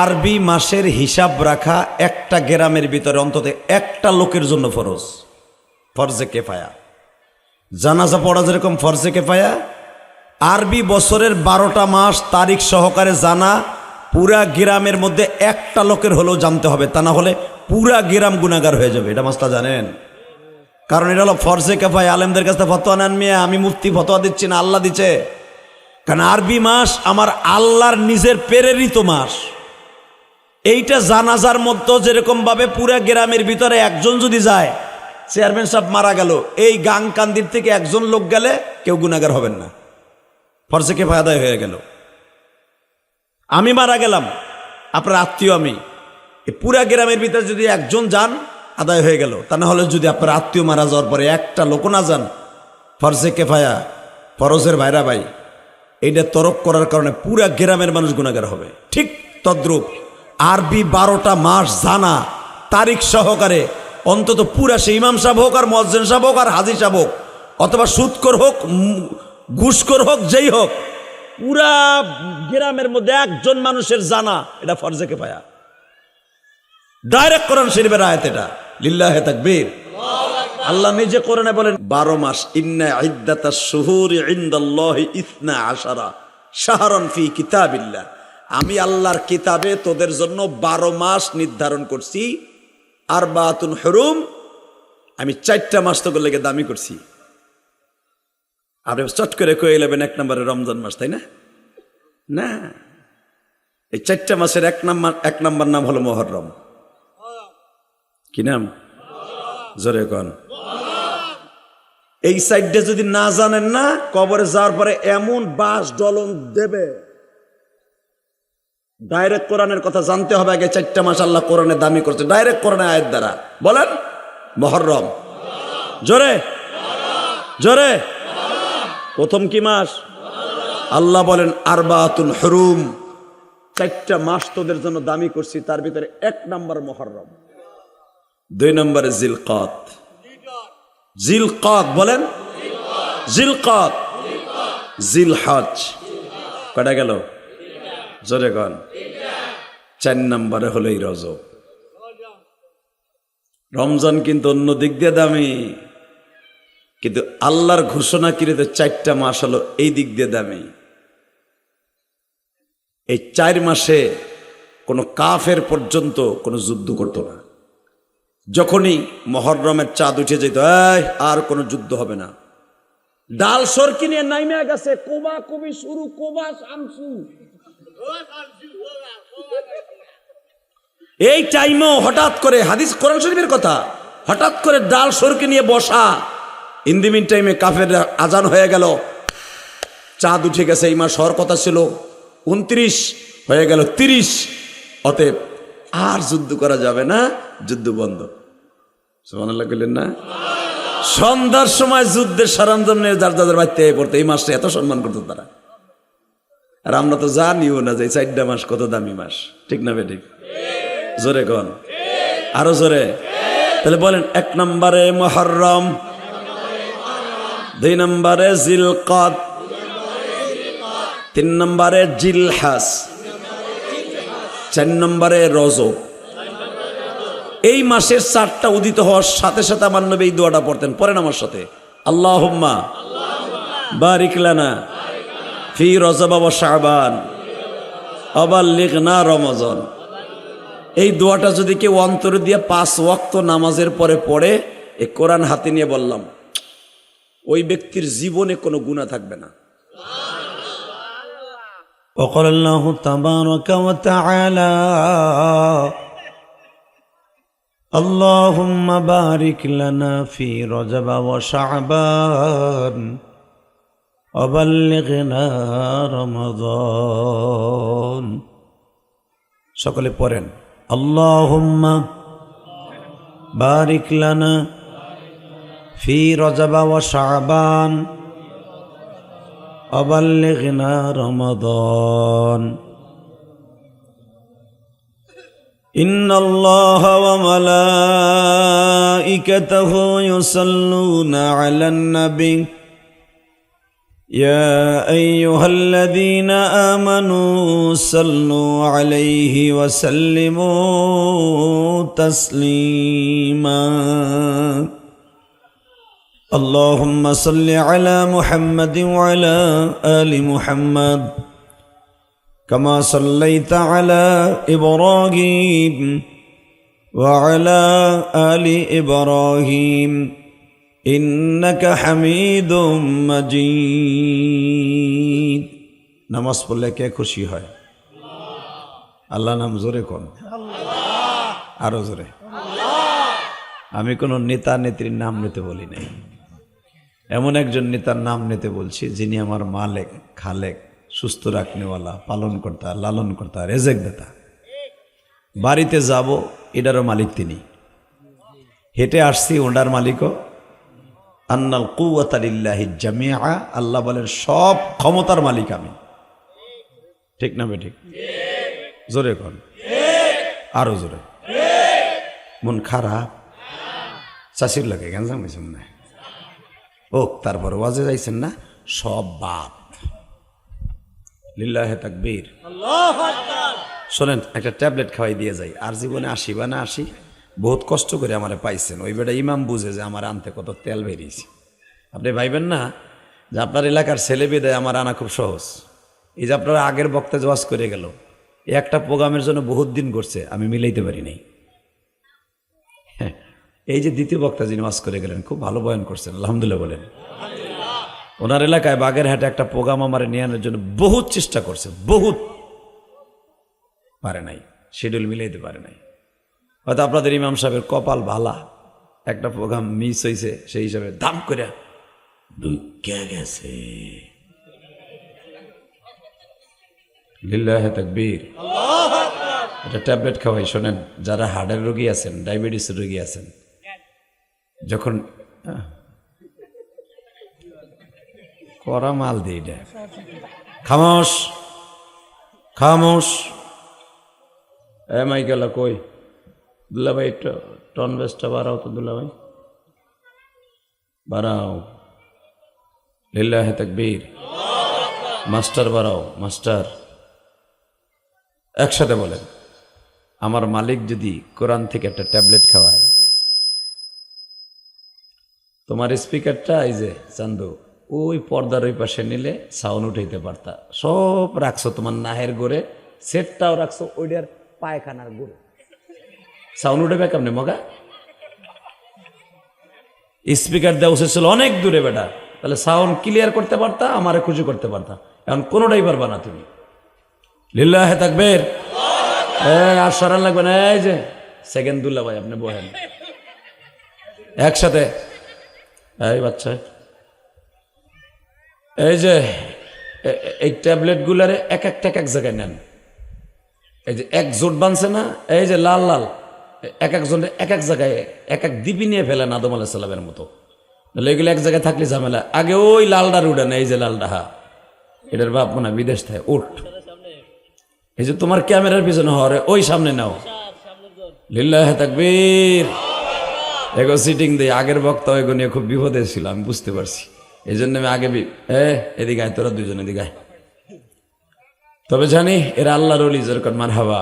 আরবি মাসের হিসাব রাখা একটা গ্রামের ভিতরে অন্তত একটা লোকের জন্য ফরজ, ফরজে কেফায়া। জানাজা পড়া যেরকম ফরজে কেফায়া, আরবি বছরের 12টা মাস তারিখ সহকারে জানা পুরা গ্রামের মধ্যে একটা লোকের হলেও জানতে হবে, তা না হলে পুরা গ্রাম গুনাহগার হয়ে যাবে। এটা মাসটা জানেন? কারণ এটা হলো ফরজে কেফায়া। আলেমদের কাছে ফতোয়া নেন মিয়া, আমি মুফতি ফতোয়া দিচ্ছি না, আল্লাহ দিচ্ছে। কারণ আরবি মাস আমার আল্লাহর নিজের প্রেরিত মাস। এইটা জানাজার মধ্যে যেরকম ভাবে পুরা গ্রামের ভিতরে একজন যদি যায়, চেয়ারম্যান সাহেব মারা গেল, এই গাংকান্দির থেকে একজন লোক গেলে কেউ গুনাহগার হবেন না, ফরজে কেফায়া আদায় হয়ে গেল। আমি মারা গেলাম, আপনার আত্মীয় আমি, এই পুরা গ্রামের ভিতরে যদি একজন যান আদায় হয়ে গেল। তা না হলে যদি আপনার আত্মীয় মারা যাওয়ার পরে একটা লোক না যান, ফরজে কেফায়া, ফরজের ভাইরা ভাই, এইটা তরক করার কারণে পুরা গ্রামের মানুষ গুনাহগার হবে। ঠিক তদ্রূপ আরবি 12টা মাস জানা তারিখ সহকারে অন্তত পুরা সে ইমাম সাহেব হোক আর মুয়াজ্জিন সাহেব হোক আর হাজী সাহেব হোক অথবা সুদখোর হোক ঘুষখোর হোক, যেই হোক, পুরা গ্রামের মধ্যে একজন মানুষের জানা এটা ফরজে কেফায়া। ডাইরেক্ট কোরআন শরীফের আয়াত এটা, লিল্লাহি তাকবীর। আল্লাহ নিজে কোরআনে বলেন 12 মাস, ইন্না ইদ্দাতাশ শুহুরি ইনদাল্লাহি 12 শাহরান ফি কিতাবিল্লাহ, আমি আল্লাহর কিতাবে তোদের জন্য 12 মাস নির্ধারণ করছি। আরবাতুন হুরুম, আমি 4টা মাস তোকে লেগে দামি করছি। আপনি চট করে কয়ে নেবেন 1 নম্বরে রমজান মাস, তাই না? না, এই 4টা মাসের 1 নম্বর নাম হলো মুহররম। কি নাম? জোরে কোন। এই সাইডটা যদি না জানেন না, কবরে যাওয়ার পরে এমন বাস ডলন দেবে। ডাইরেক্ট কোরআনের কথা জানতে হবে আগে। 4টা মাস আল্লাহ কোরআনে দামি করছে, ডাইরেক্ট কোরআনের আয়াত দ্বারা। বলেন মুহররম, জোরে জোরে। প্রথম কি মাস? আল্লাহ বলেন আরবাতুন হুরুম, 4টা মাস তোদের জন্য দামি করছি, তার ভিতরে 1 নম্বর মুহররম, 2 নম্বরে জিলকাত। জিলকাত বলেন, জিলকাত, জিলহজ। কয়টা গেল? জোরে কোন। 4 নম্বরে হলো এই রজব। রমজান কিন্তু অন্য দিক দিয়ে দামি, কিন্তু আল্লাহর ঘোষণা কৃত 4টা মাস হলো এই দিক দিয়ে দামি। এই 4 মাসে কোনো কাফের পর্যন্ত কোনো যুদ্ধ করতো না। যখনই মুহররমের চাঁদ উঠে যেত, আর কোনো যুদ্ধ হবে না। ডাল সরকি নিয়ে নাইমে গেছে, কোবা কবি শুরু, কোবা শামসু। এই টাইমেও হঠাৎ করে, হাদিস কোরআন শরীফের কথা, হঠাৎ করে ডাল সরকি নিয়ে বসা। ইন দি মিন টাইমে কাফের আজান হয়ে গেল, চাঁদ উঠে গেছে। এই মাস হওয়ার কথা ছিল 29, হয়ে গেল 30। অতএব আর যুদ্ধ করা যাবে না, যুদ্ধ বন্ধ। সুবহানাল্লাহ বললেন না? সন্ধ্যার সময় যুদ্ধের সরঞ্জাম নিয়ে যার যাদের বাড়িতে পড়তো। এই মাসটা এত সম্মান করতো তারা। আর আমরা তো জানিও না যে 4টা মাস কত দামি মাস। ঠিক না বেঠিক? জোরে কোন, আরো জোরে। তাহলে বলেন 1 নম্বরে মুহররম, 2 নম্বরে জিলকাত, 3 নম্বরে জিলহজ, 4 নম্বরে রজব। এই মাসের 4টা উদিত হওয়ার সাথে সাথে আমার নবী এই দোয়াটা পড়তেন। পড়েন আমার সাথে, আল্লাহুম্মা বারিক লানা ফি রজব ওয়া শাবান ওয়া বাল্লিগনা রমজান। এই দোয়াটা যদি কেউ অন্তরে দিয়ে 5 ওয়াক্ত নামাজের পরে পড়ে, এই কোরআন হাতে নিয়ে বললাম, ওই ব্যক্তির জীবনে কোনো গুনাহ থাকবে না। وقال الله تبارك وتعالى اللهم بارك لنا في رجب وشعبان وبلغنا رمضان। সকলে পড়েন, اللهم بارك لنا في رجب وشعبان وبلغنا رمضان إن الله وملائكته يصلون على النبي يا أيها الذين آمنوا صلوا عليه وسلموا تسليما اللهم صل على محمد وعلى آل محمد كما صليت على إبراهيم وعلى آل إبراهيم إنك حميد مجيد নামাজ পড়লে কে খুশি হয়? আল্লাহ নাম জোরে কোন, আরো জোরে। আমি কোনো নেতা নেত্রীর নাম নিতে বলি নাই, এমন একজন নেতার নাম নিতে বলছি যিনি আমার মালিক, খালেক, সুস্থ রাখনেওয়ালা, পালন কর্তা, লালন কর্তা, রেজেক দাতা। বাড়িতে যাব, এটারও মালিক তিনি। হেঁটে আসছি, ওনার মালিকও। আন্নাল কুওয়াতা লিল্লাহি জামিআ, আল্লাহ বলেন সব ক্ষমতার মালিক আমি। ঠিক না বেঠিক? জোরে কোন, আরো জোরে। মন খারাপ, চাষির লাগে গান জামাইছেন না ও, তারপর ওয়াজে যাইছেন না, সব বাপ। লিল্লাহে তাকবীর। শোনেন, একটা ট্যাবলেট খাওয়াই দিয়ে যাই। আর জীবনে আসি বা না আসি, বহুত কষ্ট করে আমারে পাইছেন। ওই বেটা ইমাম বুঝে যে আমার আনতে কত তেল বেরিয়েছে। আপনি ভাইবেন না যে আপনার এলাকার ছেলে বেদায় আমার আনা খুব সহজ। এই যে আপনারা আগের বক্তা ওয়াজ করে গেল, এই একটা প্রোগ্রামের জন্য বহুত দিন করছে, আমি মিলাইতে পারি নাই। হ্যাঁ, এই যে দ্বিতীয় বক্তা যিনি ওয়াজ করে গেলেন, খুব ভালো বয়ান করছেন, আলহামদুলিল্লাহ বলেন। ওনার এলাকায় বাগেরহাটে একটা প্রোগ্রাম আমার নিয়ে আনার জন্য বহুত চেষ্টা করছে, বহুত পারে নাই, শিডিউল মিলাইতে পারে নাই। হয়তো আপনাদের ইমাম সাহেবের কপাল ভালা, একটা প্রোগ্রাম মিস হয়েছে, সেই হিসাবে দাম করে ঢুকে গেছে। লিল্লাহে তাকবীর। এটা ট্যাবলেট খাওয়াই। শোনেন, যারা হার্টের রোগী আছেন, ডায়াবেটিসের রোগী আছেন, যখন করা মাল দিই, খামোশ খামোশ। মাইকেলা কই? দুল্লা ভাই একটু টন বেসটা বাড়াও তো, দুল্লা ভাই বাড়াও। লিল্লাহে তাকবীর। মাস্টার বাড়াও, মাস্টার। একসাথে বলেন, আমার মালিক যদি কোরআন থেকে একটা ট্যাবলেট খাওয়ায়, তোমার স্পিকারটা এই যে চান্দু, ওই পর্দার ওই পাশে নিলে সাউন্ড উঠাইতে পারতা। সব রাখছো তোমার নাহের গোড়ে, সেটটাও রাখছো ওইটার পায়খানার গোড়ে, সাউন্ড উঠেবে কেমনে মগা? স্পিকার দেওয়া উচিত ছিল অনেক দূরে বেটা, তাহলে সাউন্ড ক্লিয়ার করতে পারতা, আমারে খুশি করতে পারতা। এখন কোনোটাই পারবা না তুমি। লিল্লাহে তাকবীর। আর সরান লাগবে না। এই যে সেকেন্ড দুল্লা ভাই, আপনি বহেন একসাথে। এই বাচ্চা, এই যে এই ট্যাবলেট গুলারে এক একটা এক জায়গায় নেন। এই যে এক জোট বানছে না, এই যে লাল লাল, এক একজন এক এক জায়গায় এক এক দিবি নিয়ে ফেলেন আদম আলাইহিস সালামের মতো। এগুলো এক জায়গায় থাকলে ঝামেলা। আগে ওই লালডার উঠেন, এই যে লালডা, হা, এটার বাপ মনে বিদেশ থাকে, উঠ। এই যে তোমার ক্যামেরার পিছনে হরে, ওই সামনে নাও। লিল্লাহে তাকবীর। এগো সিটিং দেই। আগের বক্তা এগো নিয়ে খুব বিপদে ছিল, আমি বুঝতে পারছি। এই জন্য আমি আগে এদিকে আয়, তোরা দুজন এদিকে আয়। তবে জানি এরা আল্লাহর ওলি, যেরকম মারহাবা।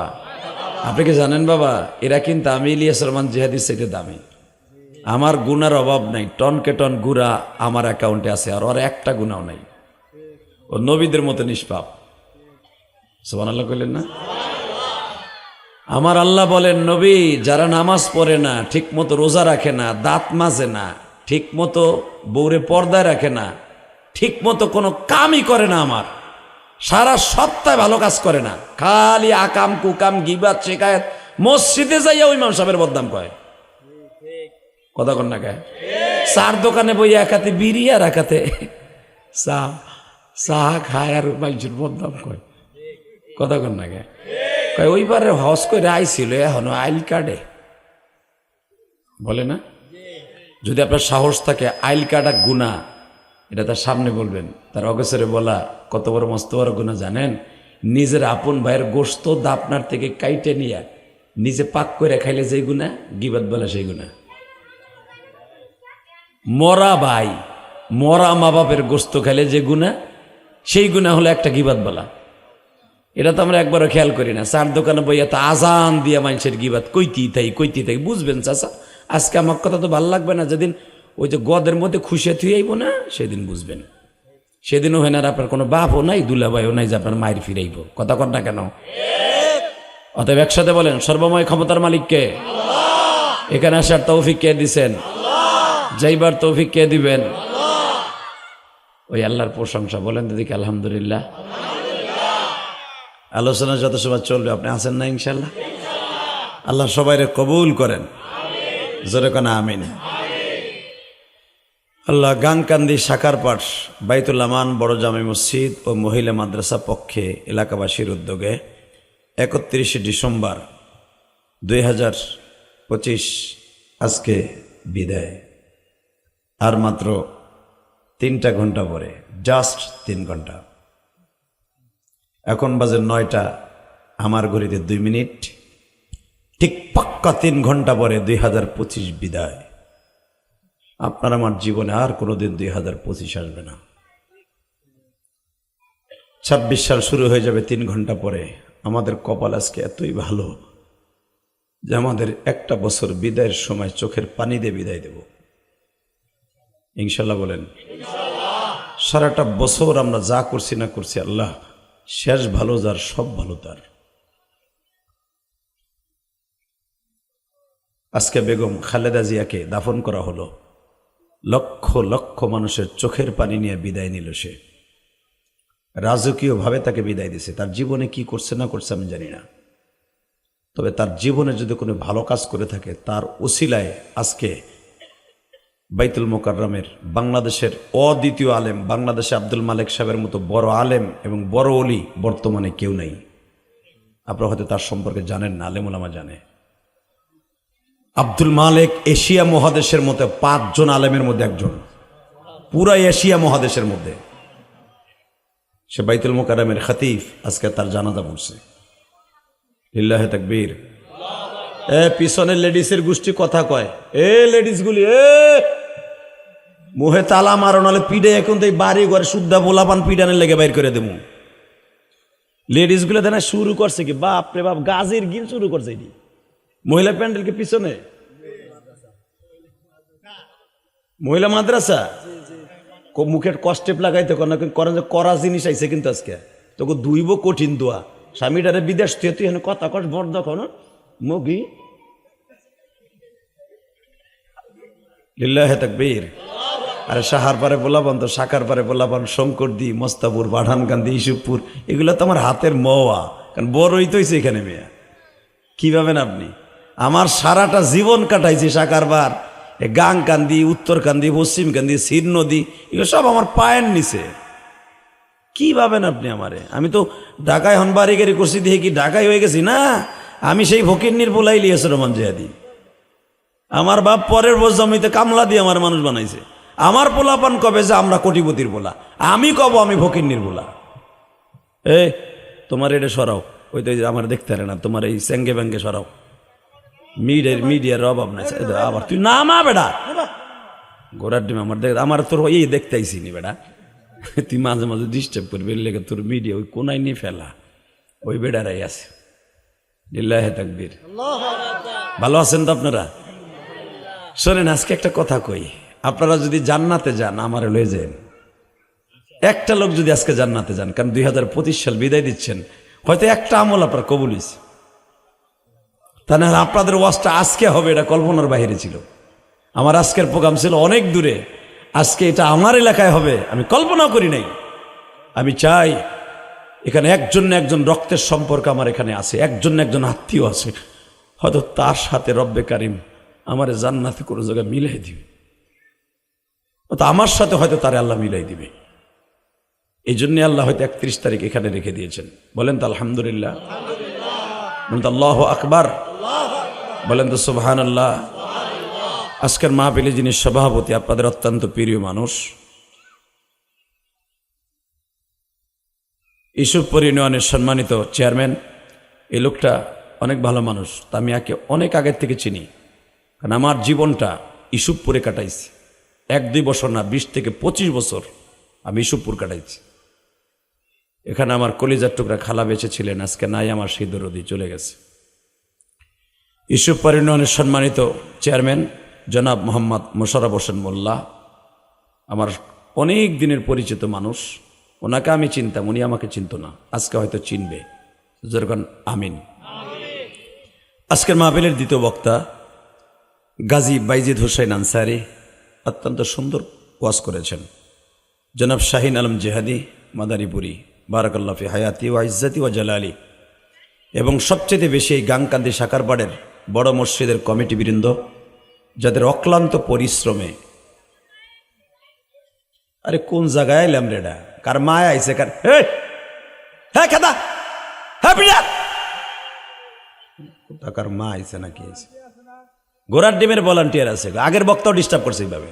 আপনি কি জানেন বাবা, এরা কিন্তু আমি ইলিয়াস রহমান জিহাদির চাইতে দামি। আমার গুনার অভাব নাই, টনকে টন গুড়া আমার অ্যাকাউন্টে আছে, আর ওর একটা গুণাও নাই। ও নবীদের মতো নিষ্পাপ। সুবহানাল্লাহ কইলেন না? আমার আল্লাহ বলেন, নবী যারা নামাজ পড়ে না, ঠিক মতো রোজা রাখে না, দাঁত মাজে না, ঠিক মতো বউরে পর্দায় রাখে না, ঠিক মতো কোনো কামই করে না, আমার সারা সপ্তাহে ভালো কাজ করে না, খালি আকাম কুকাম গিবাত শিকায়ত, মসজিদে যাইয়া ওই ইমাম সাহেবের বদনাম কয়। কথা কন না কে? চার দোকানে বই, একাতে বিড়ি আর একাতে চা খায়, আর মানুষের বদনাম কয়। কথা কন না কে? কয় ওইবারে হজ করে আইছিল, এখনো আইল কার্ডে বলে না। যদি আপনার সাহস থাকে, আইল কার্ডা গুনাহ, এটা তার সামনে বলবেন। তার অগোচরে বলা কত বড় মস্ত বড় গুনাহ জানেন? নিজের আপন ভাইয়ের গোশত আপনার থেকে কাইটে নিয়ে নিজে পাক করে খাইলে যেই গুনাহ, গিবাত বলে সেই গুনাহ। মরা ভাই মরা মা বাপের গোস্ত খাইলে যে গুনাহ, সেই গুনাহ হলো একটা গিবাত বলা। এটা তো আমরা একবারও খেয়াল করি না। চার দোকানে বইয়া তো আজান দিয়া মানুষের গিবাত কইতি তাই বুঝবেন চাচা। আজকে আমার কথা তো ভালো লাগবে না, যেদিন ওই যে গদের মধ্যে খুশিয়া থুই আইব না সেদিন বুঝবেন। সেদিনও হয় না আপনার কোনো বাপও নাই, দুলাভাইও নাই যে আপনার মায়ের ফিরাইব। কথা কর না কেন? অতএব একসাথে বলেন, সর্বময় ক্ষমতার মালিককে। এখানে আসার তৌফিক কে দিছেন? যাইবার তৌফিক কে দিবেন? ওই আল্লাহর প্রশংসা বলেন তো দেখি আলহামদুলিল্লাহ। আলোচনা যত সময় চলবে আপনি আছেন না ইনশাল্লাহ? আল্লাহ সবাইরে কবুল করেন, জোরে কোন আমিন। আল্লাহ গাংকান্দি শাখার পাঠ বাইতুল আমান বড় জামে মসজিদ ও মহিলা মাদ্রাসা পক্ষে এলাকাবাসীর উদ্যোগে 31শে ডিসেম্বর 2025 আজকে বিদায়। আর মাত্র 3টা ঘন্টা পরে, জাস্ট 3 ঘন্টা। এখন বাজে 9টা, আমার ঘড়িতে 2 মিনিট। ঠিক পাক্কা 3 ঘন্টা পরে 2025 বিদায়। আপনার আমার জীবনে আর কোনোদিন 2025 আসবে না। 26 সাল শুরু হয়ে যাবে 3 ঘন্টা পরে। আমাদের কপাল আজকে এতই ভালো যে আমাদের একটা বছর বিদায়ের সময় চোখের পানি দিয়ে বিদায় দেব ইনশাল্লাহ। বলেন সারাটা বছর আমরা যা করছি না করছি, আল্লাহ শেষ ভালো যার, সব ভালো তার। আজকে বেগম খালেদা জিয়াকে দাফন করা হলো। লক্ষ লক্ষ মানুষের চোখের পানি নিয়ে বিদায় নিল সে। রাজকীয়ভাবে তাকে বিদায় দিছে। তার জীবনে কি করছে না করছে আমি জানি না, তবে তার জীবনে যদি কোনো ভালো কাজ করে থাকে তার ওসিলায় আজকে বাইতুল মোকাররমের বাংলাদেশের অদ্বিতীয় আলেম, বাংলাদেশে আব্দুল মালেক সাহেবের মতো বড় আলেম এবং বড় অলি বর্তমানে কেউ নেই। আপনারা হয়তো তার সম্পর্কে জানেন না, আলেম ওলামা জানে। আব্দুল মালেক এশিয়া মহাদেশের মধ্যে 5 জন আলেমের মধ্যে একজন, পুরা এশিয়া মহাদেশের মধ্যে। সে বাইতুল মোকাররমের খতিব। আজকে তার জানাজা পড়ছে। লিল্লাহে তাকবীর। পিছনের লেডিসের গোষ্ঠী কথা কয়, লেডিসগুলি মুহে তালা মারো, নাহলে পিডে এখন তো বাড়ি ঘরে শুদ্ধা বোলাপান পিডানের লেগে বাইর করে দেবো। লেডিস গুলো দেনা শুরু করছে কি, বাপ রে বাপ, গাজীর গিল শুরু করছে। এটি মহিলা প্যান্ডেলকে পিছনে মহিলা মাদ্রাসা মুখের কষ্টেপ লাগাইতে করেন যে করা জিনিস আইছে। কিন্তু আজকে তোকে দুইব কঠিন দোয়া, স্বামীটারে বিদেশ তুই তুই কথা কস বড় দেখো না মুগি। লিল্লাহে তাকবীর। আরে সাহার পারে বলাবান তো, শাখার পারে বলাবান, শঙ্করদি, মস্তাপুর, পাঠানকান্দি, ইসুপুর, এগুলো তো আমার হাতের মোয়া। কারণ বড়ই তো হয়েছে এখানে মেয়া। কি ভাবেন আপনি? আমার সারাটা জীবন কাটাইছি শাকারবার, গাংকান্দি, উত্তরকান্দি, পশ্চিমকান্দি, সির নদী, এগুলো সব আমার পায়ের নিচে। কি ভাবেন আপনি আমারে? আমি তো ঢাকায় হন বাড়ি গাড়ি করছি দিয়ে কি ঢাকায় হয়ে গেছি না? আমি সেই ফকিরনির বোলাই লিয়েছে রহমান জিয়াদি। আমার বাপ পরের বছর জমিতে কামলা দিয়ে আমার মানুষ বানাইছে। আমার পোলাপান কবে যে আমরা কোটিপতির বোলা, আমি কব আমি ফকিরনির বোলা। তোমার এটা সরাও, ওই তো আমার দেখতে পারে না, তোমার এই স্যাঙ্গে ব্যাঙ্গে সরাও। মিডিয়ার অভাব নাই। আবার তুই না মা বেড়া গোড়ার ডিম আমার দেখ, আমার তোর এই দেখতে আইসি নি বেড়া। তুই মাঝে মাঝে ডিস্টার্ব করবি, লেগে তোর মিডিয়া ওই কোনায় নিয়ে ফেলা, ওই বেড়ারাই আছে। লিল্লাহে তাকবীর। ভালো আছেন তো আপনারা? শোনেন, আজকে একটা কথা কই। আপনারা যদি জান্নাতে যান আমারে লয়ে যান। একটা লোক যদি আজকে জান্নাতে যান, কারণ 2025 সাল বিদায় দিচ্ছেন, হয়তো একটা আমল আপনার কবুল হইছে। তা না আপনাদের ওয়াজটা আজকে হবে এটা কল্পনার বাইরে ছিল। আমার আজকের প্রোগ্রাম ছিল অনেক দূরে, আজকে এটা আমার এলাকায় হবে আমি কল্পনা করি নাই। আমি চাই এখানে একজন না একজন রক্তের সম্পর্ক আমার এখানে আছে, একজন না একজন আত্মীয় আছে, হয়তো তার সাথে রব্বে কারিম আমার জান্নাতে কোনো জায়গায় মিলাই দিবে, আমার সাথে হয়তো তারে আল্লাহ মিলাই দিবে। এই জন্য আল্লাহ হয়তো 31 তারিখ এখানে রেখে দিয়েছেন। বলেন তো আলহামদুলিল্লাহ, বলেন তো আল্লাহ আকবার, বলেন তো সুবহানাল্লাহ। আজকের মাহফিলে যিনি সভাপতি, আপনাদের অত্যন্ত প্রিয় মানুষ, ইসুফপুর ইউনিয়নের সম্মানিত চেয়ারম্যান। এই লোকটা অনেক ভালো মানুষ, তা আমি একে অনেক আগের থেকে চিনি, কারণ আমার জীবনটা ইসুফপুরে কাটাইছি। 1-2 বছর না, 20 থেকে 25 বছর আমি ইসুপুর কাটাইছি। এখানে আমার কলিজার টুকরা খালা বেঁচে ছিলেন, আজকে নাই, আমার সেই দরদি চলে গেছে। ইসুফপুর ইউনিয়নের সম্মানিত চেয়ারম্যান জনাব মোহাম্মদ মোশাররফ হোসেন মোল্লা, আমার অনেক দিনের পরিচিত মানুষ। ওনাকে আমি চিনতাম, উনি আমাকে চিনত না, আজকে হয়তো চিনবে। যেরকম আমিন। আজকের মাহফিলের দ্বিতীয় বক্তা গাজী বাইজিদ হুসাইন আনসারি অত্যন্ত সুন্দর ওয়াজ করেছেন। জনাব শাহিন আলম জেহাদি মাদারীপুরি, বারাকাল্লাহ ফি হায়াতি ওয়া ইজ্জতি ওয়া জালালি। এবং সবচেয়ে বেশি এই গাংকান্দি সাকারবাড়ের বড় মসজিদের কমিটিবৃন্দ, যাদের অক্লান্ত পরিশ্রমে, আরে কোন জায়গায় এলাম রেডা, কার মায় আইছে, কার হ্যাঁ খাদা হ্যাঁ পিড়া কার মা আইছে নাকি আইছে, ঘোড়ার ডিমের ভলান্টিয়ার আছে, আগের বক্তাও ডিস্টার্ব করছে এইভাবে।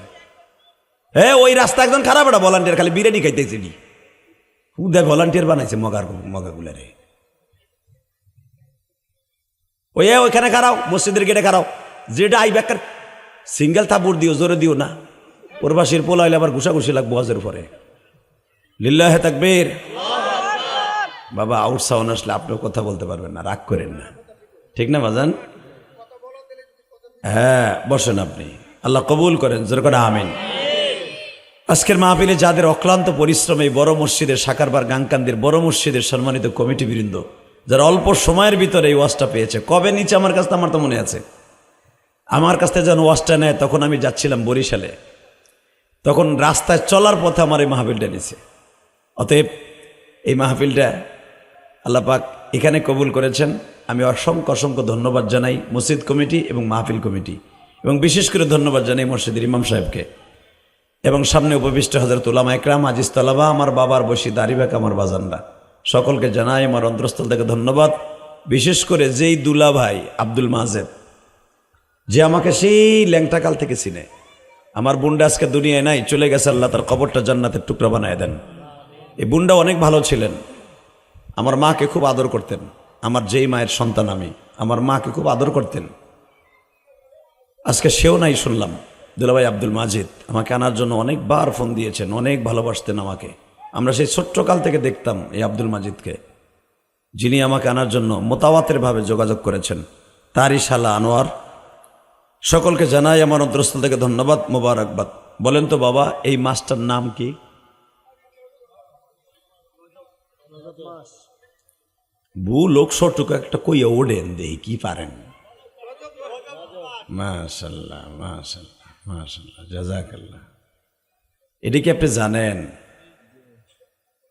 হ্যাঁ ওই রাস্তা একদম খারাপ, এটা ভলান্টিয়ার খালি বিরিয়ানি খাইতেছি নি, উদয় ভলান্টিয়ার বানাইছে মগাগুলা রে। ওইখানে খারাও, মসজিদের গেটে খারাও, যেটা আই ব্যাকার সিঙ্গেল থাপুর দিও, জোরে দিও না, প্রবাসীর পোলা হইলে আবার ঘুষাঘুষি লাগবো হজের পরে। লিল্লাহে তাকবীর। বাবা আউট সাউন্ড আসলে আপনিও কথা বলতে পারবেন না, রাগ করেন না, ঠিক না বাজান? হ্যাঁ বসেন আপনি, আল্লাহ কবুল করেন, জোরে করে আমিন। আজকের মাহফিলে যাদের অক্লান্ত পরিশ্রমে বড় মসজিদের সাকারবার গাংকান্দির বড় মসজিদের সম্মানিত কমিটিবৃন্দ, যারা অল্প সময়ের ভিতরে এই ওয়াজটা পেয়েছে, কবে নিচে আমার কাছে, আমার তো মনে আছে, আমার কাছ থেকে যখন ওয়াজটা নেয় তখন আমি যাচ্ছিলাম বরিশালে, তখন রাস্তায় চলার পথে আমার এই মাহফিলটা নিছে। অতএব এই মাহফিলটা আল্লাহ পাক এখানে কবুল করেছেন। আমি অসংখ্য অসংখ্য ধন্যবাদ জানাই মসজিদ কমিটি এবং মাহফিল কমিটি, এবং বিশেষ করে ধন্যবাদ জানাই মসজিদের ইমাম সাহেবকে, এবং সামনে উপবিষ্ট হযরত উলামা একরাম, আজিজ তলাবা, আমার বাবার বসি দাড়িবাক, আমার বাজানরা, সকলকে জানাই আমার অন্তরস্থল থেকে ধন্যবাদ। বিশেষ করে যেই দুলা ভাই আব্দুল মাজেদ, যে আমাকে সেই ল্যাংটাকাল থেকে চিনে, আমার বুন্ডা আজকে দুনিয়ায় নাই, চলে গেছে, আল্লাহ তার কবরটা জান্নাতের টুকরা বানায় দেন। এই বুন্ডা অনেক ভালো ছিলেন, আমার মাকে খুব আদর করতেন, আমার যেই মায়ের সন্তান আমি, আমার মাকে খুব আদর করতেন। আজকে সেও নাই শুনলাম। দুলাভাই আব্দুল মাজিদ আমাকে আনার জন্য অনেকবার ফোন দিয়েছেন, অনেক ভালোবাসতেন আমাকে। আমরা সেই ছোট্টকাল থেকে দেখতাম এই আব্দুল মাজিদকে, যিনি আমাকে আনার জন্য মোতাওয়াতের ভাবে যোগাযোগ করেছেন, তারই শালা আনোয়ার। সকলকে জানাই আমার অন্তরস্থল থেকে ধন্যবাদ, মোবারকবাদ। বলেন তো বাবা, এই মাসটার নাম কি? বু লোক ছোটটুকু একটা কইয়া ওড়েন দেই কি পারেন। মাশাআল্লাহ মাশাআল্লাহ মাশাআল্লাহ, জাযাকাল্লাহ। এটা কি আপনি জানেন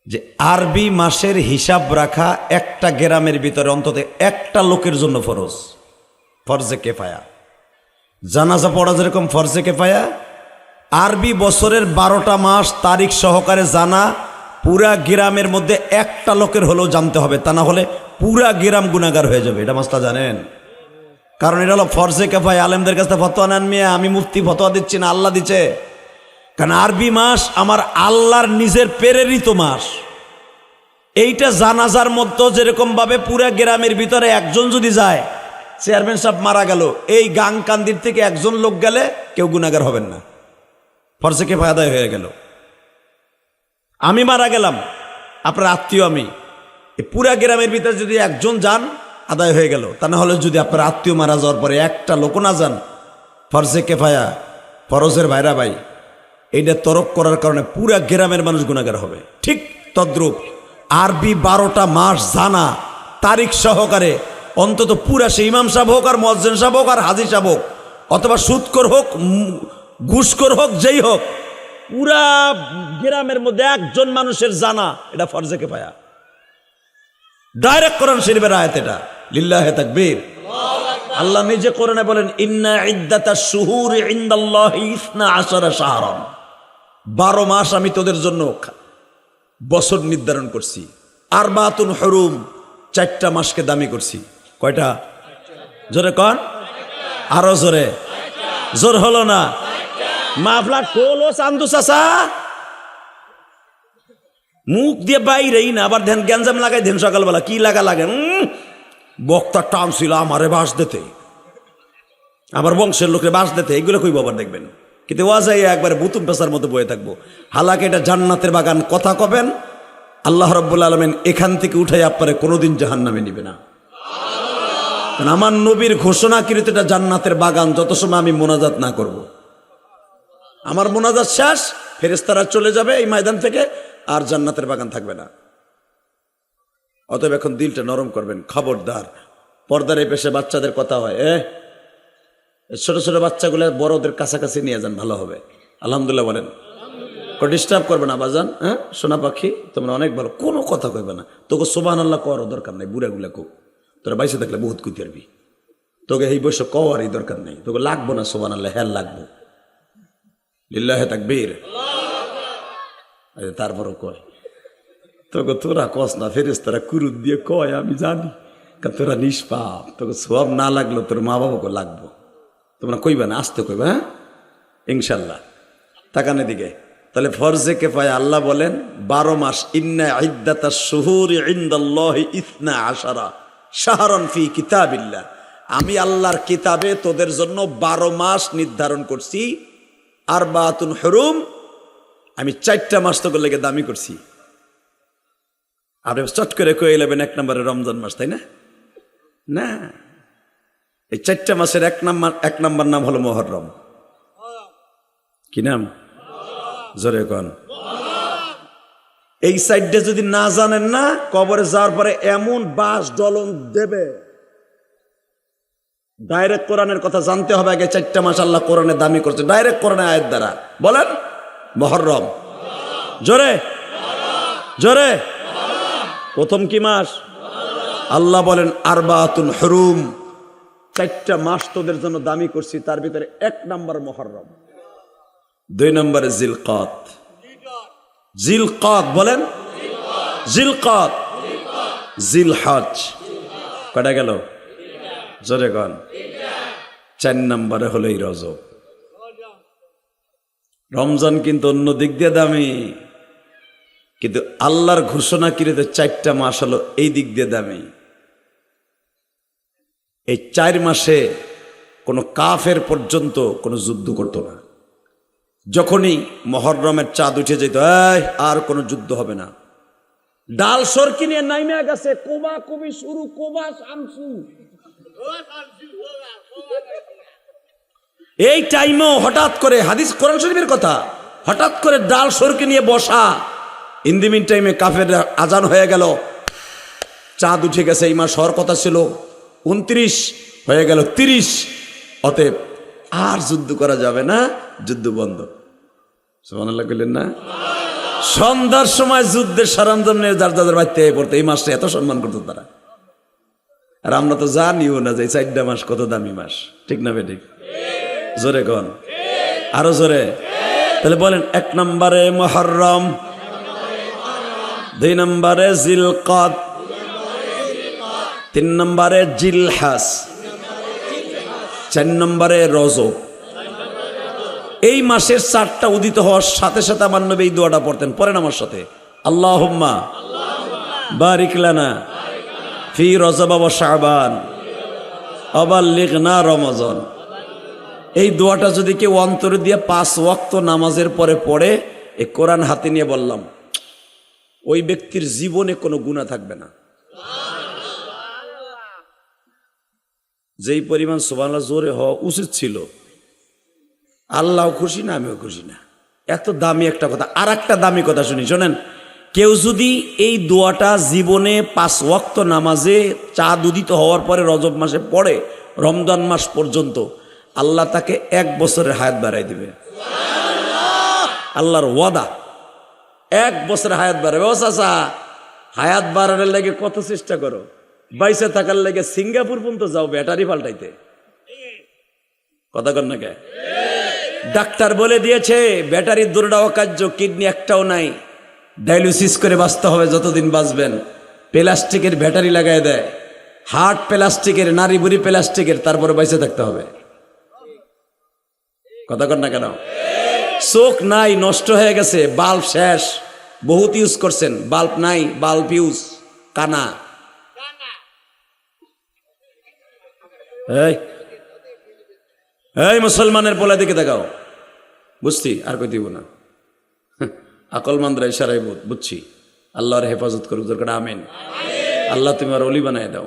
যে আরবি মাসের হিসাব রাখা একটা গ্রামের ভিতরে অন্তত একটা লোকের জন্য ফরজ, ফরজে কেফায়া। জানাজা পড়া যেরকম ফরজে কেফায়া, আরবি বছরের 12টা মাস তারিখ সহকারে জানা পুরা গ্রামের মধ্যে একটা লোকের হলেও জানতে হবে, তা না হলে পুরা গ্রাম গুনাহগার হয়ে যাবে। এটা মাসটা জানেন? কারণ এটা হলো ফরজে কেফায়া। আলেমদের কাছে ফতোয়া নেন মিয়া, আমি মুফতি ফতোয়া দিচ্ছি না, আল্লাহ দিচ্ছে। কারণ আরবি মাস আমার আল্লাহর নিজের প্রেরিত মাস। এইটা জানাজার মধ্যে যেরকম ভাবে পুরা গ্রামের ভিতরে একজন যদি যায়, চেয়ারম্যান সাহেব মারা গেল, এই গাংকান্দির থেকে একজন লোক গেলে কেউ গুনাহগার হবেন না, ফরজে কেফায়া আদায় হয়ে গেল। আমি মারা গেলাম, আপনার আত্মীয় আমি, এই পুরা গ্রামের ভিতরে যদি একজন যান আদায় হয়ে গেল। তা না হলে যদি আপনার আত্মীয় মারা যাওয়ার পরে একটা লোক না যান, ফরজে কেফায়া, ফরজের ভাইরা ভাই, এইটা তরক করার কারণে পুরা গ্রামের মানুষ গুনাহগার হবে। ঠিক তদ্রূপ আরবি 12টা মাস জানা তারিখ সহকারে অন্তত পুরা সে ইমাম সাহেব হোক, আর মুয়াজ্জিন সাহেব হোক, আর হাজী সাহেব হোক, অথবা সুদখোর হোক, ঘুষখোর হোক, যেই হোক, পুরা গ্রামের মধ্যে একজন মানুষের জানা এটা ফরজে কেফায়া। ডাইরেক্ট কোরআন শরীফের আয়াত এটা। লিল্লাহি তাকবীর। আল্লাহ নিজে কোরআনে বলেন, ইন্না ইদ্দাতাশ শুহুরি ইনদাল্লাহি 12 শাহরান, 12 মাস আমি তোদের জন্য বছর নির্ধারণ করছি। আরবাতুন হুরুম, 4টা মাসকে দামি করছি। কয়টা? জোরে কন, আরো জোরে, জোর হলো না। মাফলা কোলো চান্দু চাচা, মুখ দিয়ে বাইরেই না, আবার ধ্যান গ্যাঞ্জাম লাগাই দেন সকালবেলা, কি লাগে বক্তার টান ছিল আমারে বাস দিতে, আবার বংশের লোকের বাস দিতে, এগুলো কই বাবার দেখবেন। কিন্তু ওয়াজাই একবারে বুতুম পেশার মতো বয়ে থাকবো। হালাকে এটা জান্নাতের বাগান, কথা কবেন আল্লাহ রাব্বুল আলামিন এখান থেকে উঠাই আপনারে কোনোদিন জাহান্নামে নিবে না। কারণ আমার নবীর ঘোষণাকৃত এটা জান্নাতের বাগান, যত সময় আমি মোনাজাত না করব। আমার মোনাজাত শেষ, ফেরেশতারা চলে যাবে এই ময়দান থেকে, আর জান্নাতের বাগান থাকবে না। অতএব এখন দিলটা নরম করবেন। খবরদার, পর্দার এই পেশে বাচ্চাদের কথা হয়, ছোট ছোট বাচ্চাগুলো বড়দের কাছাকাছি নিয়ে যান, ভালো হবে। আলহামদুলিল্লাহ বলেন। ডিস্টার্ব করবে না বাজান। সোনা পাখি তোমরা অনেক ভালো, কোনো কথা কইবে না। তোকে সুবহানাল্লাহ কওয়ারও দরকার নেই, বুড়াগুলা কো, তোরা বাইসে থাকলে বহুত কুতি পারবি। তোকে এই বয়সে কওয়ারই দরকার নেই, তোকে লাগবো না সুবহানাল্লাহ, হ্যাঁ লাগবো। লিল্লাহি তাকবীর। তারপরও কয় তোকে, তোরা কস না, ফেরেশতারা কুরুত দিয়ে কয় আমি জানি, তোরা নিষ্পাপ, তোকে সওয়াব না লাগলো তোর মা বাবাকে লাগবো। তোমরা কইবা না, আসতে কইবা, হ্যাঁ ইনশাল্লাহ। তাকানে দিকে তাহলে ফরজে কিফায়া আল্লাহ বলেন 12 মাস। ইন্না ইদ্দাতাশ শুহুরি ইনদাল্লাহি 12 শাহরান ফি কিতাবিল্লাহ। আমি আল্লাহর কিতাবে তোদের জন্য 12 মাস নির্ধারণ করছি। আরবাতুন হুরুম, আমি 4টা মাস তোকে লেগে দামি করছি। আপনি চট করে কয়ে এলেবেন 1 নম্বরে রমজান মাস, তাই না? না, এই 4টা মাসের 1 নম্বর নাম হলো মুহররম। কি নাম? জোরে কোন। এই সাইডটা যদি না জানেন না, কবরে যাওয়ার পরে এমন বাস ডলন দেবে। ডাইরেক্ট কোরআনের কথা জানতে হবে আগে। 4টা মাস আল্লাহ কোরআনে দামি করছে, ডাইরেক্ট কোরআনে আয়াত দ্বারা। বলেন মুহররম। জোরে জোরে। প্রথম কি মাস? আল্লাহ বলেন আরবাতুল হুরুম, 4টা মাস তোদের জন্য দামি করছি, তার ভিতরে 1 নম্বর মুহররম, 2 নম্বরে জিলকাত। জিলকাত বলেন, জিলকাত, জিলহজ। কটা গেল? জোরে কোন। 4 নম্বরে হলো এই রজব। রমজান কিন্তু অন্য দিক দিয়ে দামি, কিন্তু আল্লাহর ঘোষণা কৃত 4টা মাস হলো এই দিক দিয়ে দামি। এই 4 মাসে কোনো কাফের পর্যন্ত কোনো যুদ্ধ করতো না। যখনই মুহররমের চাঁদ উঠে যেত, আর কোনো যুদ্ধ হবে না। ডাল সরকি নিয়ে নাইমে গেছে, কোবা কবি শুরু, কোবা শামসু। এই টাইমেও হঠাৎ করে, হাদিস কোরআন শরীফের কথা, হঠাৎ করে ডাল সরকি নিয়ে বসা। ইন দি মিন টাইমে কাফের আজান হয়ে গেল, চাঁদ উঠে গেছে। এই মাস হওয়ার কথা ছিল 29, হয়ে গেল 30। অতএব আর যুদ্ধ করা যাবে না, যুদ্ধ বন্ধ। সুবহানাল্লাহ কইলেন না? সন্ধ্যার সময় যুদ্ধের সরঞ্জাম নিয়ে যার যাদের বাড়িতে পড়তো, এই মাসটা এত সম্মান করতো তারা। আর আমরা তো জানিও না যে 4টা মাস কত দামি মাস, ঠিক না বেঠিক? জোরে কোন, আরো জোরে। তাহলে বলেন 1 নম্বরে মুহররম, 2 নম্বরে জিলকাত, 3 নম্বরে জিলহজ, 4 নম্বরে রজব। এই মাসের 4টা উদিত হওয়ার সাথে সাথে আমার নবী এই দোয়াটা পড়তেন। পড়েন আমার সাথে, আল্লাহুম্মা বারিক লানা ফি রজব ওয়া শাবান ওয়া বাল্লিগনা রমজান। এই দোয়াটা যদি কেউ অন্তরে দিয়ে 5 ওয়াক্ত নামাজের পরে পড়ে, এই কোরআন হাতে নিয়ে বললাম, ওই ব্যক্তির জীবনে কোনো গুনাহ থাকবে না। যেই পরিমাণ সুবহানাল্লাহ জোরে হওয়া উচিত ছিল, আল্লাহ খুশি না, আমিও খুশি না। এত দামি একটা কথা। আর একটা দামি কথা শুনি, শোনেন। কেউ যদি এই দোয়াটা জীবনে 5 ওয়াক্ত নামাজে চাঁদ উদিত হওয়ার পরে রজব মাসে পড়ে, রমজান মাস পর্যন্ত, আল্লাহ তাকে 1 বছরের হায়াত বাড়াই দিবে। আল্লাহর ওয়াদা, 1 বছরের হায়াত বাড়াবে। ও চাচা, হায়াত বাড়ানোর লাগে কত চেষ্টা করো, বাইসে থাকার লাগে সিঙ্গাপুর পর্যন্ত যাও ব্যাটারি পাল্টাইতে। কথা কর না কে? ডাক্তার বলে দিয়েছে ব্যাটারির দুর্ডা অকার্য, কিডনি একটাও নাই, ডায়ালিসিস করে বাঁচতে হবে যতদিন বাঁচবেন। প্লাস্টিকের ব্যাটারি লাগাই দেয়, হার্ট প্লাস্টিকের, নারী বুড়ি প্লাস্টিকের, তারপরে বাইসে থাকতে হবে। কথা কর না কেন? চোখ নাই, নষ্ট হয়ে গেছে, বাল্ব শেষ, বহুত ইউজ করছেন, বাল্ব নাই, বাল্ব ইউজ, কানা। এই মুসলমানের পোলা দিকে দেখাও, বুঝছি, আর কই দিব না। আকলমানরা ইশারায় বুঝছি। আল্লাহর হেফাজত করুক দরকার, আমিন। আল্লাহ তুমি আর অলি বানায় দাও,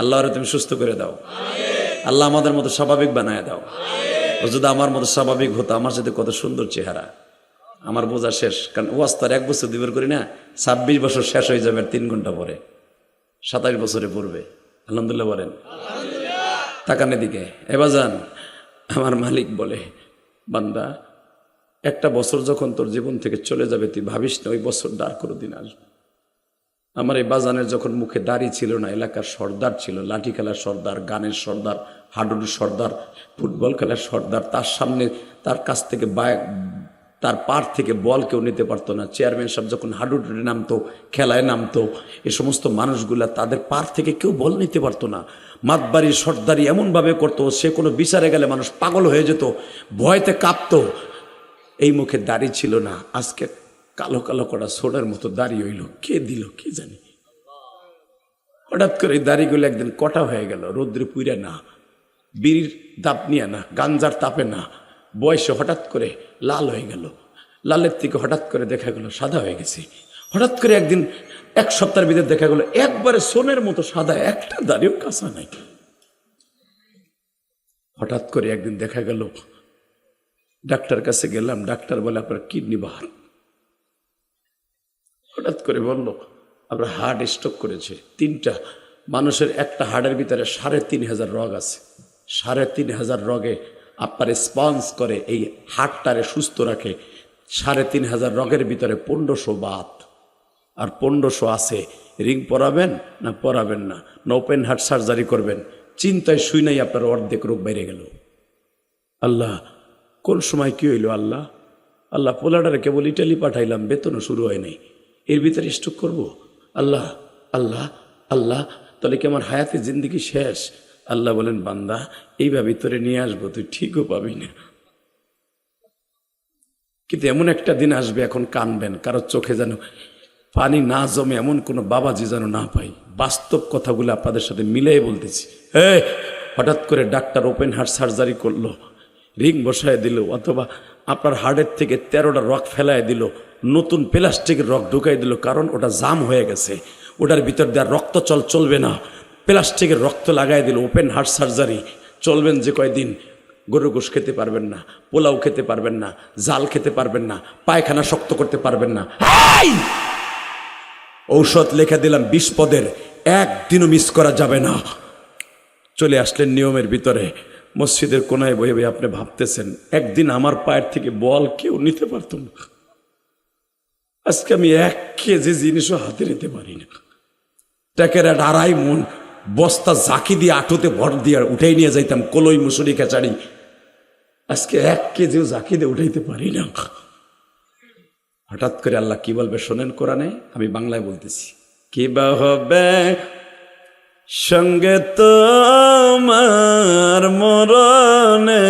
আল্লাহরে তুমি সুস্থ করে দাও, আল্লাহ আমাদের মতো স্বাভাবিক বানায় দাও। ও যদি আমার মতো স্বাভাবিক হতো, আমার সাথে কত সুন্দর চেহারা, আমার বোঝা শেষ। কারণ ওয়াজ তো আর 1 বছর দিবের করি না, 26 বছর শেষ হয়ে যাবে আর 3 ঘন্টা পরে, 27 বছরে পড়বে। আলহামদুলিল্লাহ বলেন। তাকান এদিকে। এবার যান, আমার মালিক বলে, বান্দা একটা বছর যখন তোর জীবন থেকে চলে যাবে, তুই ভাবিস না ওই বছরটা আর কোনোদিন আসবে। আমার এই বাজানের যখন মুখে দাড়ি ছিল না, এলাকার সর্দার ছিল, লাঠি খেলার সর্দার, গানের সর্দার, হাডুডুর সর্দার, ফুটবল খেলার সর্দার, তার সামনে তার কাছ থেকে তার পার থেকে বল কেউ নিতে পারতো না। চেয়ারম্যান সাহেব যখন হাডুডুরে নামতো, খেলায় নামতো, এ সমস্ত মানুষগুলা তাদের পার থেকে কেউ বল নিতে পারতো না। মাতবাড়ি সর্দারি এমনভাবে করতো, সে কোনো বিচারে গেলে মানুষ পাগল হয়ে যেত, ভয়তে কাঁপতো। এই মুখে দাড়ি ছিল না, আজকে কালো কালো করা সোডার মতো দাড়ি হইল, কে দিল কে জানি। হঠাৎ করে এই দাড়িগুলো একদিন কটা হয়ে গেল, রৌদ্রে পুইরা না, বিড়ির তাপ নিয়ে না, গাঞ্জার তাপে না, বয়সে হঠাৎ করে লাল হয়ে গেল। লালের থেকে হঠাৎ করে দেখা গেল সাদা হয়ে গেছে। হঠাৎ করে একদিন 1 সপ্তাহের ভিতরে দেখা গেল একবারে সোনের মতো সাদা, একটা দাড়িও কাঁচা নাই। হঠাৎ করে একদিন দেখা গেল, ডাক্তার কাছে গেলাম, ডাক্তার বলে আপনার কিডনি বাহার। হঠাৎ করে বলল আপনার হার্ট স্ট্রোক করেছে। 3টা মানুষের একটা হার্টের ভিতরে 3500 রগ আছে। 3500 রগে আপনার স্পন্স করে, এই হার্টটারে সুস্থ রাখে। 3500 রগের ভিতরে 1500 বাত আর 1500 আছে। রিং পরাবেন না পরাবেন না, ওপেন হার্ট সার্জারি করবেন, চিন্তায় শুই নাই আপনার অর্ধেক রোগ বেড়ে গেল। আল্লাহ কোন সময় কি হইল? আল্লাহ আল্লাহ পোলাডারে কেবল ইটালি পাঠাইলাম, বেতনও শুরু হয় নাই, এর ভিতরে স্ট্রোক করব। আল্লাহ আল্লাহ আল্লাহ, তাহলে কি আমার হায়াতে জিন্দিগি শেষ? আল্লাহ বলেন, বান্দা এইভাবে তোরে নিয়ে আসবো, তুই ঠিকও পাবি না। কিন্তু এমন একটা দিন আসবে, এখন কানবেন, কারো চোখে যেন পানি না জমে, এমন কোনো বাবাজি যেন না পাই। বাস্তব কথাগুলো আপনাদের সাথে মিলাই বলতেছি। হঠাৎ করে ডাক্তার ওপেন হার্ট সার্জারি করলো, রিং বসায় দিল, অথবা আপনার হার্টের থেকে 13টা রক ফেলায় দিল, নতুন প্লাস্টিকের রক ঢুকাই দিল, কারণ ওটা জাম হয়ে গেছে, ওটার ভিতর দেওয়ার রক্ত চলবে না, প্লাস্টিকের রক্ত লাগাই দিল। ওপেন হার্ট সার্জারি চলবেন যে কয়দিন, গরু গোশ খেতে পারবেন না, পোলাও খেতে পারবেন না, জাল খেতে পারবেন না, পায়খানা শক্ত করতে পারবেন না। ঔষধ লিখে দিলাম 20 পদের, একদিনও মিস করা যাবে না। চলে আসলেন নিয়মের ভিতরে, মসজিদের কোনায় বয়ে বয়ে আপনি ভাবতেছেন, একদিন আমার পায়ের থেকে বল কেউ নিতে পারত না, আজকে আমি 1 কেজি জিনিসও হাতে নিতে পারি না। ট্যাকের 2.5 মণ বস্তা ঝাঁকি দিয়ে আঁটুতে ভর দিয়ে উঠাই নিয়ে যাইতাম, কলই মুসুরি খেচাড়ি, আজকে 1 কেজিও ঝাঁকি দিয়ে উঠাইতে পারি না। হঠাৎ করে আল্লাহ কি বলবে শোনেন কোরআনে, আমি বাংলায় বলতেছি। কি বা হবে সঙ্গে তোমার মরণে।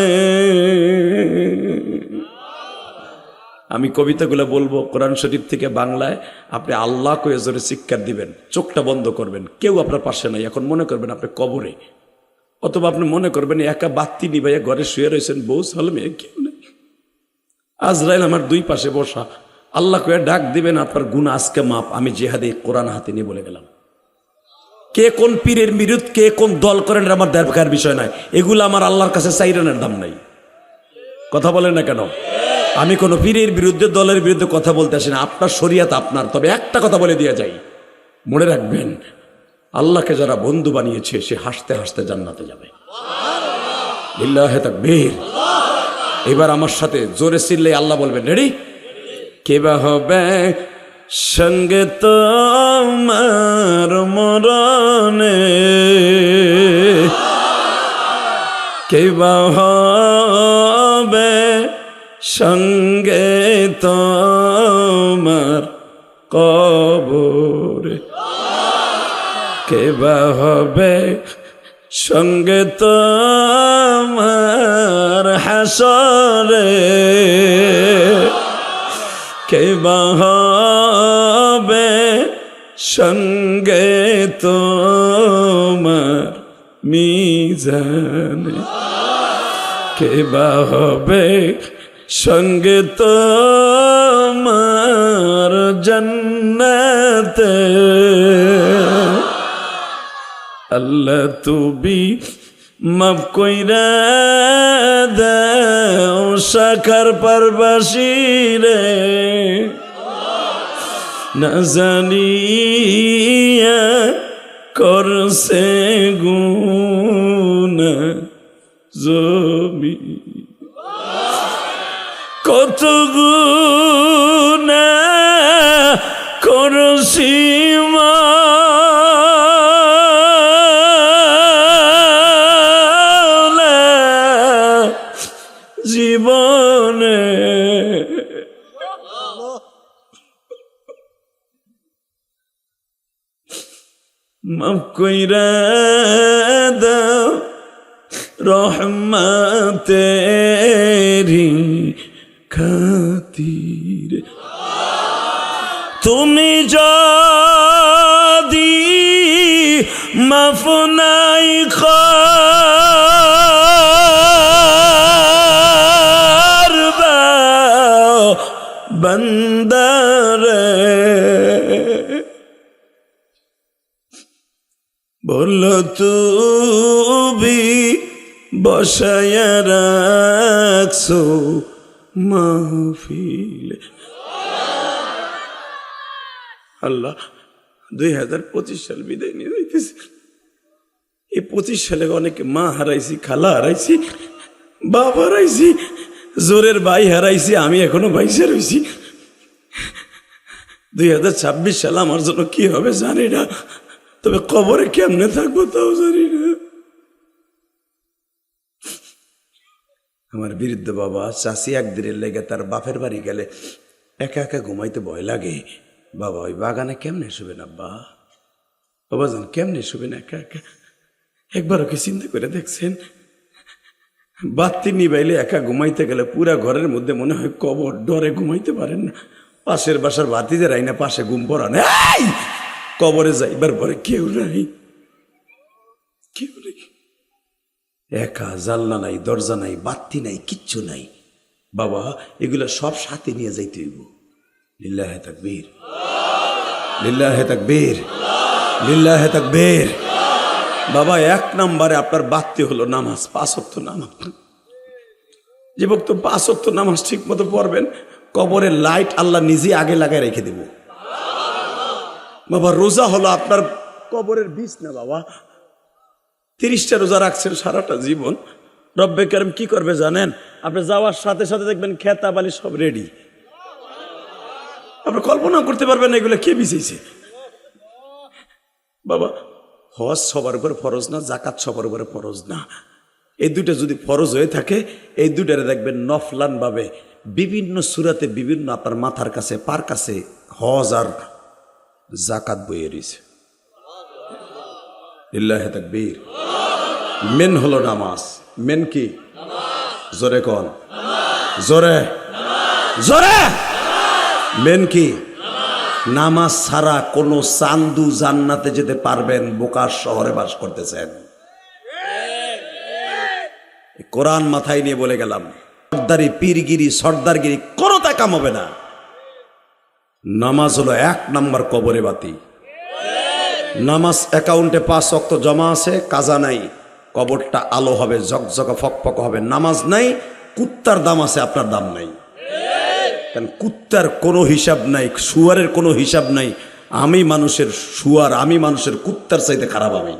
আমি কবিতাগুলো বলবো কোরআন শরীফ থেকে বাংলায়, আপনি আল্লাহ কয়ে জোরে চিৎকার দিবেন, চোখটা বন্ধ করবেন, কেউ আপনার পাশে নাই। এখন মনে করবেন আপনি কবরে, অথবা আপনি মনে করবেন একা বাত্তি নিবাইয়া ঘরে শুয়ে রয়েছেন, বউ সালমে কেউ নেই, আজরাইল আমার 2 পাশে বসা। আল্লাহ কয়ে ডাক দিবেন, আপনার গুনাহ আজকে মাপ। আমি জিহাদে কোরআন হাতে নিয়ে বলে গেলাম। কে কোন পীরের বিরুদ্ধে, কে কোন দল করেন, আমার দেখার বিষয় নাই, এগুলো আমার আল্লাহর কাছে চাইরানের দাম নাই। কথা বলেন না কেন? আমি কোনো পীরের বিরুদ্ধে, দলের বিরুদ্ধে কথা বলতে আসি না। আপনার শরিয়াত আপনার। তবে একটা কথা বলে দিয়ে যাই, মনে রাখবেন, আল্লাহকে যারা বন্ধু বানিয়েছে সে হাসতে হাসতে জান্নাতে যাবে। লিল্লাহে তাকবীর। এবার আমার সাথে জোরে চিল্লে আল্লাহ বলবেন, রেডি? কে বা হবে সঙ্গে তোমার মরণে, কে বা হবে সঙ্গে তোমার কবরে, কে বা হবে সঙ্গে তোমার হাসরে, কে বা হবে সঙ্গে তোমার মিজানে, কে বা হবে সঙ্গে তোমার জান্নাতে আল্লাহ তুমি মাফ কইরা দাও শাখার পারবাসী রে না জানিয়া করছে গুনাহ জমি কত গুনাহ করছি মাওলা জীবনে মাফ কইরা দাও রহমতেরি খাতির তুমি যদি মাফ নাই করবা বান্দারে বলো তুমি বসায়া রাখছো মাহফিল আল্লাহ 2025 সাল বিদায় নিয়ে যাইতেছে এই 25 সালে অনেকে মা হারাইছি খালা হারাইছি বাপ হারাইছি জোরের ভাই হারাইছি আমি এখনো বাইসে রয়েছি 2026 সাল আমার জন্য কি হবে জানি না তবে কবরে কেমনে থাকবো তাও জানি না আমার বৃদ্ধ বাবা চাষি একদিনের লেগে তার বাপের বাড়ি গেলে একা একা ঘুমাইতে ভয় লাগে বাবা ওই বাগানে কেমনে শুবেন আব্বা বাবা জান কেমনে শুবেন একা একা একবারও কি চিন্তা করে দেখছেন বাতি নিবাইলে একা ঘুমাইতে গেলে পুরা ঘরের মধ্যে মনে হয় কবর ডরে ঘুমাইতে পারেন না পাশের বাসার বাতিদের আইনা পাশে ঘুম পড়ান কবরে যাইবার পরে কেউ নাই একা জানলা নাই দরজা নাই বাতি নাই কিচ্ছু নাই বাবা এগুলা সব সাথে নিয়ে যাইতে হইব লিল্লাহে তাকবীর লিল্লাহে তাকবীর লিল্লাহে তাকবীর বাবা 1 নম্বরে আপনার বাতি হলো নামাজ 5 ওয়াক্ত নামাজ যে ভক্ত 5 ওয়াক্ত নামাজ ঠিক মতো পড়বেন কবরের লাইট আল্লাহ নিজে আগে লাগায় রেখে দেব বাবা রোজা হলো আপনার কবরের বিষ না বাবা 30টা রোজা রাখছেন সারাটা জীবন রব্বে কারিম কি করবে জানেন আপনি যাওয়ার সাথে সাথে দেখবেন খেতা বালি সব রেডি আপনি কল্পনা করতে পারবেন এগুলো কে বিছাইছে বাবা হজ সবার উপরে ফরজ না জাকাত সবার উপরে ফরজ না এই দুইটা যদি ফরজ হয়ে থাকে এই দুইটারে দেখবেন নফলান ভাবে বিভিন্ন সূরাতে বিভিন্ন আপনার মাথার কাছে পার কাছে হজ আর জাকাত বইয়ে রয়েছে লিল্লাহে তাকবীর মেন হলো নামাজ মেন কি জোরে কোন জোরে জোরে মেন কি নামাজ ছাড়া কোনো চান্দু জান্নাতে যেতে পারবেন বোকার শহরে বাস করতেছেন কোরআন মাথায় নিয়ে বলে গেলাম সর্দারি পীরগিরি সর্দারগিরি কোনো তা কাম হবে না নামাজ হলো 1 নম্বর কবরে বাতি নামাজ অ্যাকাউন্টে 5 ওয়াক্ত জমা আছে কাজা নাই কবরটা আলো হবে ঝকঝকা ফকফক হবে নামাজ নাই কুত্তার দাম আছে আপনার দাম নাই কারণ কুত্তার কোনো হিসাব নাই শুয়ারের কোনো হিসাব নাই আমি মানুষের শুয়ার আমি মানুষের কুত্তার চাইতে খারাপ আমি